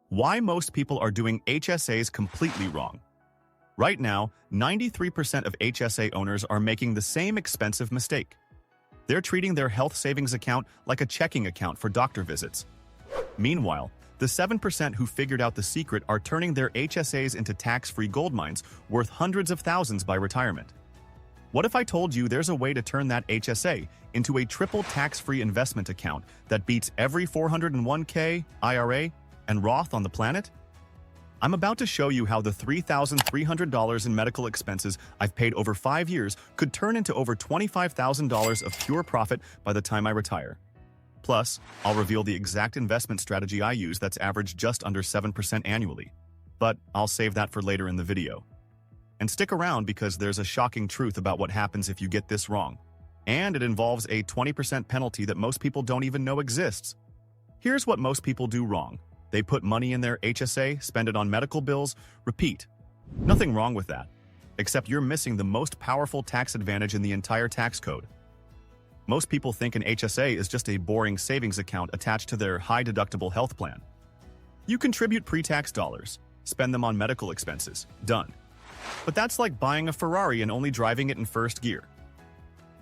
Why most people are doing HSAs completely wrong. Right now, 93% of HSA owners are making the same expensive mistake. They're treating their health savings account like a checking account for doctor visits. Meanwhile, the 7% who figured out the secret are turning their HSAs into tax-free gold mines worth hundreds of thousands by retirement. What if I told you there's a way to turn that HSA into a triple tax-free investment account that beats every 401k, IRA, and Roth on the planet? I'm about to show you how the $3,300 in medical expenses I've paid over 5 years could turn into over $25,000 of pure profit by the time I retire. Plus, I'll reveal the exact investment strategy I use that's averaged just under 7% annually. But I'll save that for later in the video. And stick around because there's a shocking truth about what happens if you get this wrong. And it involves a 20% penalty that most people don't even know exists. Here's what most people do wrong. They put money in their HSA, spend it on medical bills, repeat. Nothing wrong with that, except you're missing the most powerful tax advantage in the entire tax code. Most people think an HSA is just a boring savings account attached to their high-deductible health plan. You contribute pre-tax dollars, spend them on medical expenses, done. But that's like buying a Ferrari and only driving it in first gear.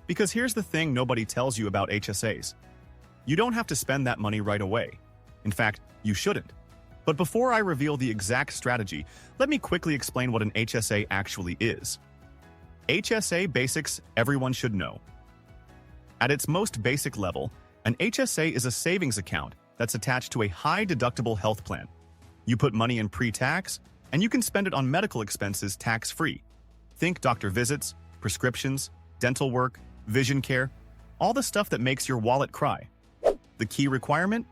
Because here's the thing nobody tells you about HSAs. You don't have to spend that money right away. In fact, you shouldn't. But before I reveal the exact strategy, let me quickly explain what an HSA actually is. HSA basics everyone should know. At its most basic level, an HSA is a savings account that's attached to a high-deductible health plan. You put money in pre-tax, and you can spend it on medical expenses tax-free. Think doctor visits, prescriptions, dental work, vision care, all the stuff that makes your wallet cry. The key requirement?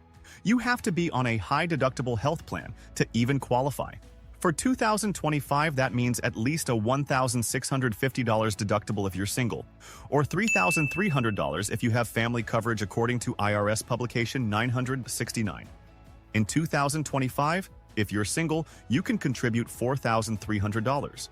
You have to be on a high-deductible health plan to even qualify. For 2025, that means at least a $1,650 deductible if you're single, or $3,300 if you have family coverage according to IRS publication 969. In 2025, if you're single, you can contribute $4,300.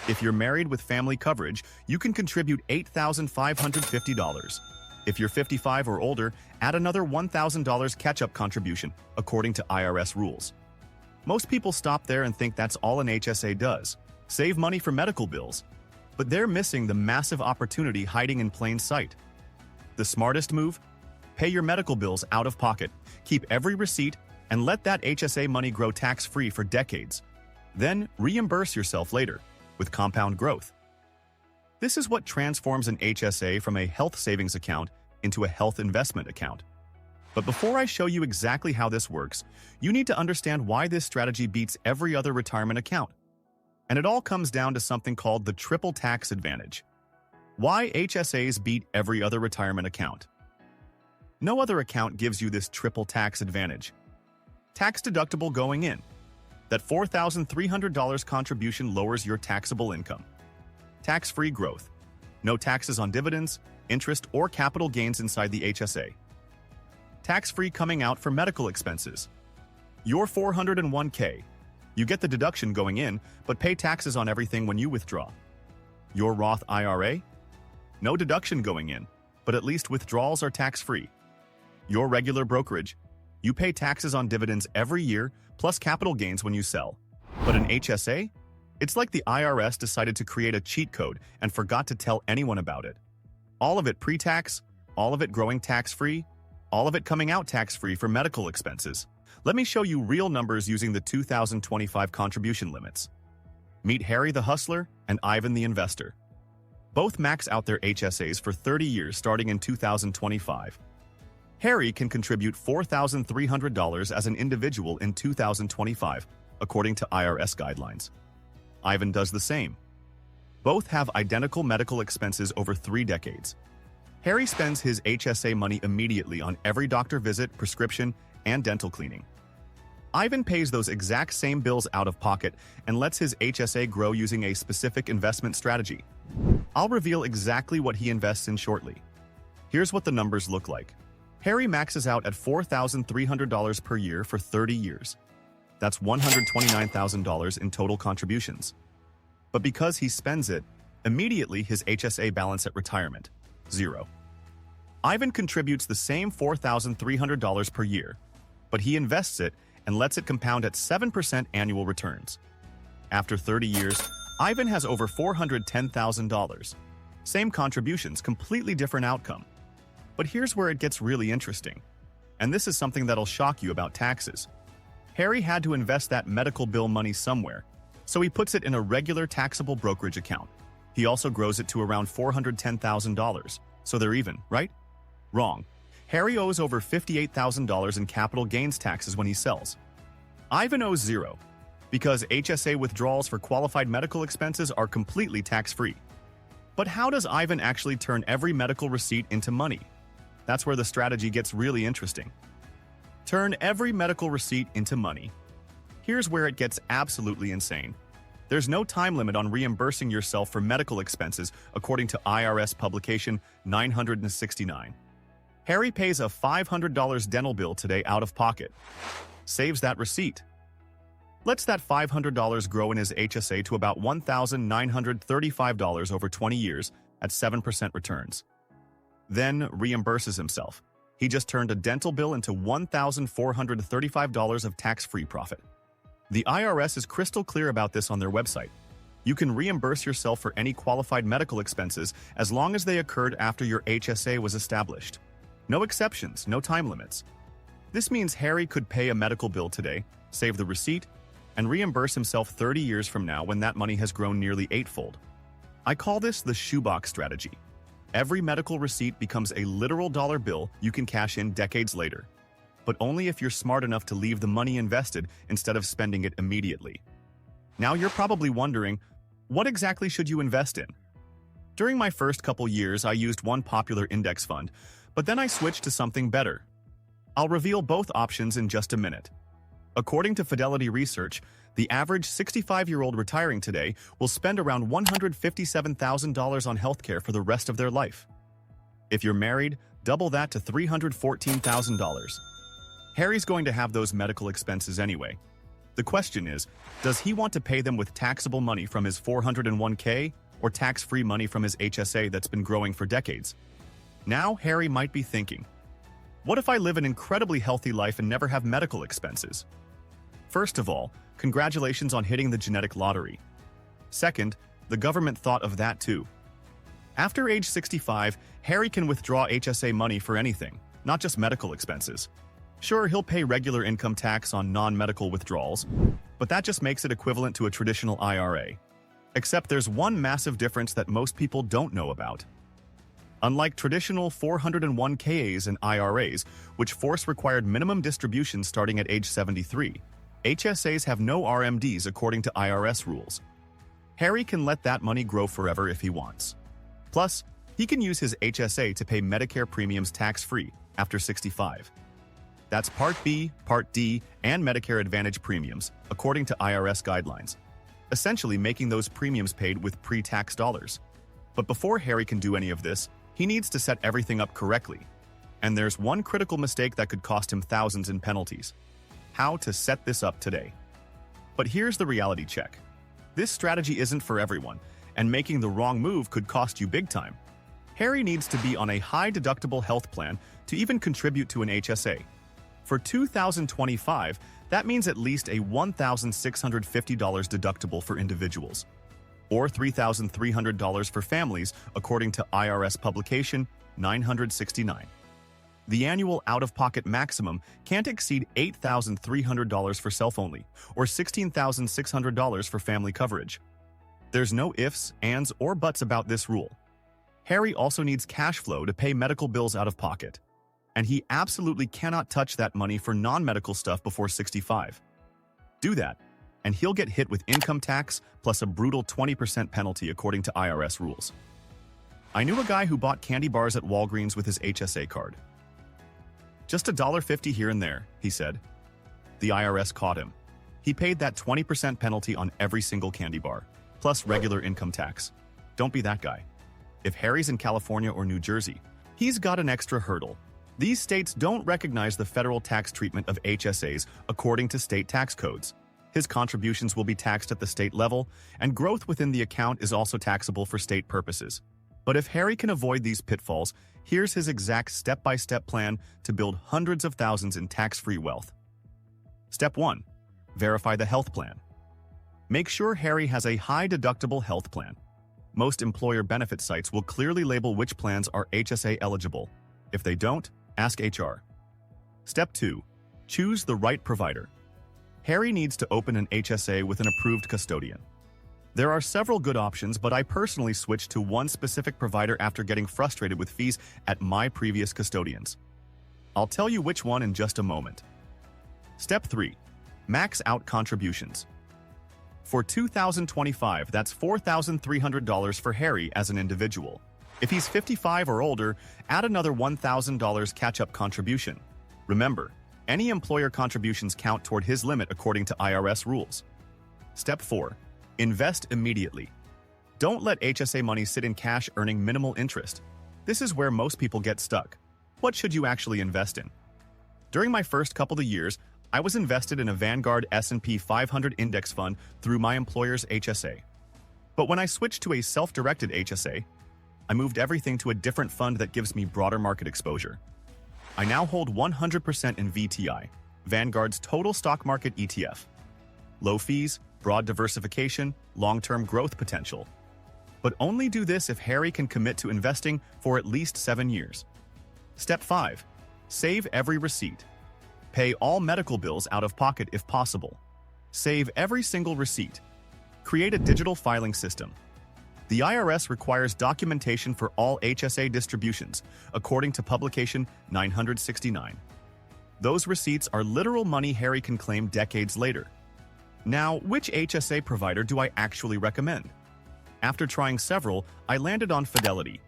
If you're married with family coverage, you can contribute $8,550. If you're 55 or older, add another $1,000 catch-up contribution, according to IRS rules. Most people stop there and think that's all an HSA does, save money for medical bills. But they're missing the massive opportunity hiding in plain sight. The smartest move? Pay your medical bills out of pocket, keep every receipt, and let that HSA money grow tax-free for decades. Then reimburse yourself later, with compound growth. This is what transforms an HSA from a health savings account into a health investment account. But before I show you exactly how this works, you need to understand why this strategy beats every other retirement account. And it all comes down to something called the triple tax advantage. Why HSAs beat every other retirement account. No other account gives you this triple tax advantage. Tax-deductible going in. That $4,300 contribution lowers your taxable income. Tax-free growth. No taxes on dividends, interest, or capital gains inside the HSA. Tax-free coming out for medical expenses. Your 401k. You get the deduction going in, but pay taxes on everything when you withdraw. Your Roth IRA. No deduction going in, but at least withdrawals are tax-free. Your regular brokerage. You pay taxes on dividends every year, plus capital gains when you sell. But an HSA? It's like the IRS decided to create a cheat code and forgot to tell anyone about it. All of it pre-tax, all of it growing tax-free, all of it coming out tax-free for medical expenses. Let me show you real numbers using the 2025 contribution limits. Meet Harry the Hustler and Ivan the Investor. Both max out their HSAs for 30 years starting in 2025. Harry can contribute $4,300 as an individual in 2025, according to IRS guidelines. Ivan does the same. Both have identical medical expenses over 3 decades. Harry spends his HSA money immediately on every doctor visit, prescription, and dental cleaning. Ivan pays those exact same bills out of pocket and lets his HSA grow using a specific investment strategy. I'll reveal exactly what he invests in shortly. Here's what the numbers look like. Harry maxes out at $4,300 per year for 30 years. That's $129,000 in total contributions. But because he spends it, immediately his HSA balance at retirement, 0. Ivan contributes the same $4,300 per year, but he invests it and lets it compound at 7% annual returns. After 30 years, Ivan has over $410,000. Same contributions, completely different outcome. But here's where it gets really interesting. And this is something that'll shock you about taxes. Harry had to invest that medical bill money somewhere, so he puts it in a regular taxable brokerage account. He also grows it to around $410,000, so they're even, right? Wrong. Harry owes over $58,000 in capital gains taxes when he sells. Ivan owes zero, because HSA withdrawals for qualified medical expenses are completely tax-free. But how does Ivan actually turn every medical receipt into money? That's where the strategy gets really interesting. Turn every medical receipt into money. Here's where it gets absolutely insane. There's no time limit on reimbursing yourself for medical expenses, according to IRS publication 969. Harry pays a $500 dental bill today out of pocket. Saves that receipt. Lets that $500 grow in his HSA to about $1,935 over 20 years at 7% returns. Then reimburses himself. He just turned a dental bill into $1,435 of tax-free profit. The IRS is crystal clear about this on their website. You can reimburse yourself for any qualified medical expenses as long as they occurred after your HSA was established. No exceptions, no time limits. This means Harry could pay a medical bill today, save the receipt, and reimburse himself 30 years from now when that money has grown nearly eightfold. I call this the shoebox strategy. Every medical receipt becomes a literal dollar bill you can cash in decades later, but only if you're smart enough to leave the money invested instead of spending it immediately. Now you're probably wondering, what exactly should you invest in? During my first couple years, I used one popular index fund, but then I switched to something better. I'll reveal both options in just a minute. According to Fidelity Research, the average 65-year-old retiring today will spend around $157,000 on healthcare for the rest of their life. If you're married, double that to $314,000. Harry's going to have those medical expenses anyway. The question is, does he want to pay them with taxable money from his 401k or tax-free money from his HSA that's been growing for decades? Now Harry might be thinking, what if I live an incredibly healthy life and never have medical expenses? First of all, congratulations on hitting the genetic lottery. Second, the government thought of that too. After age 65, Harry can withdraw HSA money for anything, not just medical expenses. Sure, he'll pay regular income tax on non-medical withdrawals, but that just makes it equivalent to a traditional IRA. Except there's one massive difference that most people don't know about. Unlike traditional 401ks and IRAs, which force required minimum distributions starting at age 73, HSAs have no RMDs according to IRS rules. Harry can let that money grow forever if he wants. Plus, he can use his HSA to pay Medicare premiums tax-free after 65. That's Part B, Part D, and Medicare Advantage premiums, according to IRS guidelines, essentially making those premiums paid with pre-tax dollars. But before Harry can do any of this, he needs to set everything up correctly. And there's one critical mistake that could cost him thousands in penalties. How to set this up today. But here's the reality check. This strategy isn't for everyone, and making the wrong move could cost you big time. Harry needs to be on a high-deductible health plan to even contribute to an HSA. For 2025, that means at least a $1,650 deductible for individuals, or $3,300 for families, according to IRS publication 969. The annual out-of-pocket maximum can't exceed $8,300 for self-only, or $16,600 for family coverage. There's no ifs, ands, or buts about this rule. Harry also needs cash flow to pay medical bills out of pocket, and he absolutely cannot touch that money for non-medical stuff before 65. Do that, and he'll get hit with income tax plus a brutal 20% penalty according to IRS rules. I knew a guy who bought candy bars at Walgreens with his HSA card. Just $1.50 here and there, he said. The IRS caught him. He paid that 20% penalty on every single candy bar, plus regular income tax. Don't be that guy. If Harry's in California or New Jersey, he's got an extra hurdle. These states don't recognize the federal tax treatment of HSAs according to state tax codes. His contributions will be taxed at the state level, and growth within the account is also taxable for state purposes. But if Harry can avoid these pitfalls, here's his exact step-by-step plan to build hundreds of thousands in tax-free wealth. Step 1. Verify the health plan. Make sure Harry has a high-deductible health plan. Most employer benefit sites will clearly label which plans are HSA eligible. If they don't, ask HR. Step 2. Choose the right provider. Harry needs to open an HSA with an approved custodian. There are several good options, but I personally switched to one specific provider after getting frustrated with fees at my previous custodians. I'll tell you which one in just a moment. Step 3. Max out contributions. For 2025, that's $4,300 for Harry as an individual. If he's 55 or older, add another $1,000 catch-up contribution. Remember, any employer contributions count toward his limit according to IRS rules. Step 4. Invest immediately. Don't let HSA money sit in cash earning minimal interest. This is where most people get stuck. What should you actually invest in? During my first couple of years, I was invested in a Vanguard S&P 500 index fund through my employer's HSA. But when I switched to a self-directed HSA, I moved everything to a different fund that gives me broader market exposure. I now hold 100% in VTI, Vanguard's total stock market ETF. Low fees, broad diversification, long-term growth potential. But only do this if Harry can commit to investing for at least 7 years. Step 5. Save every receipt. Pay all medical bills out of pocket if possible. Save every single receipt. Create a digital filing system. The IRS requires documentation for all HSA distributions, according to Publication 969. Those receipts are literal money Harry can claim decades later. Now, which HSA provider do I actually recommend? After trying several, I landed on Fidelity.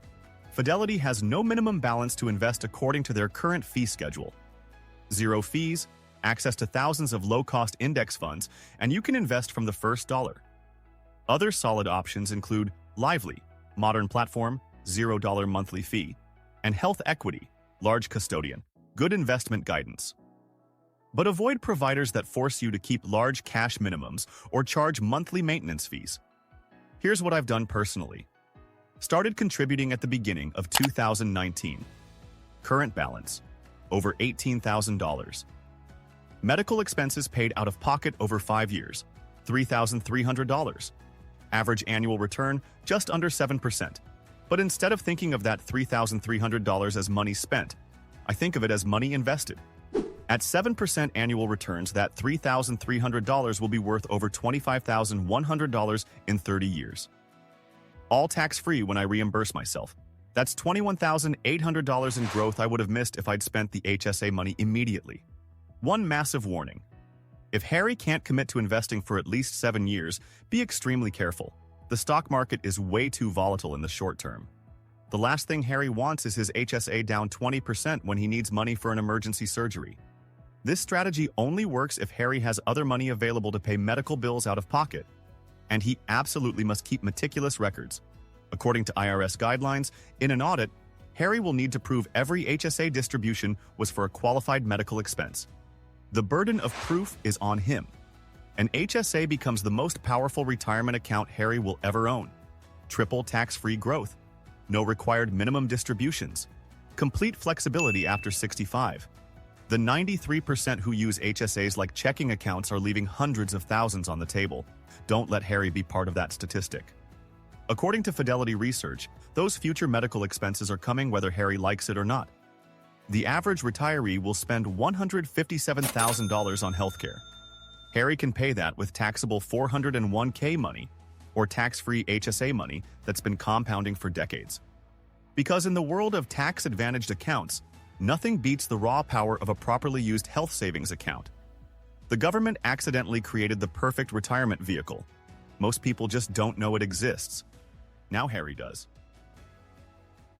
Fidelity has no minimum balance to invest according to their current fee schedule. Zero fees, access to thousands of low-cost index funds, and you can invest from the first dollar. Other solid options include Lively, modern platform, $0 monthly fee, and Health Equity, large custodian, good investment guidance. But avoid providers that force you to keep large cash minimums or charge monthly maintenance fees. Here's what I've done personally. Started contributing at the beginning of 2019. Current balance, over $18,000. Medical expenses paid out of pocket over 5 years, $3,300. Average annual return, just under 7%. But instead of thinking of that $3,300 as money spent, I think of it as money invested. At 7% annual returns, that $3,300 will be worth over $25,100 in 30 years. All tax-free when I reimburse myself. That's $21,800 in growth I would have missed if I'd spent the HSA money immediately. One massive warning. If Harry can't commit to investing for at least 7 years, be extremely careful. The stock market is way too volatile in the short term. The last thing Harry wants is his HSA down 20% when he needs money for an emergency surgery. This strategy only works if Harry has other money available to pay medical bills out of pocket. And he absolutely must keep meticulous records. According to IRS guidelines, in an audit, Harry will need to prove every HSA distribution was for a qualified medical expense. The burden of proof is on him. An HSA becomes the most powerful retirement account Harry will ever own. Triple tax-free growth. No required minimum distributions. Complete flexibility after 65. The 93% who use HSAs like checking accounts are leaving hundreds of thousands on the table. Don't let Harry be part of that statistic. According to Fidelity Research, those future medical expenses are coming whether Harry likes it or not. The average retiree will spend $157,000 on healthcare. Harry can pay that with taxable 401k money or tax-free HSA money that's been compounding for decades. Because in the world of tax-advantaged accounts, nothing beats the raw power of a properly used health savings account. The government accidentally created the perfect retirement vehicle. Most people just don't know it exists. Now Harry does.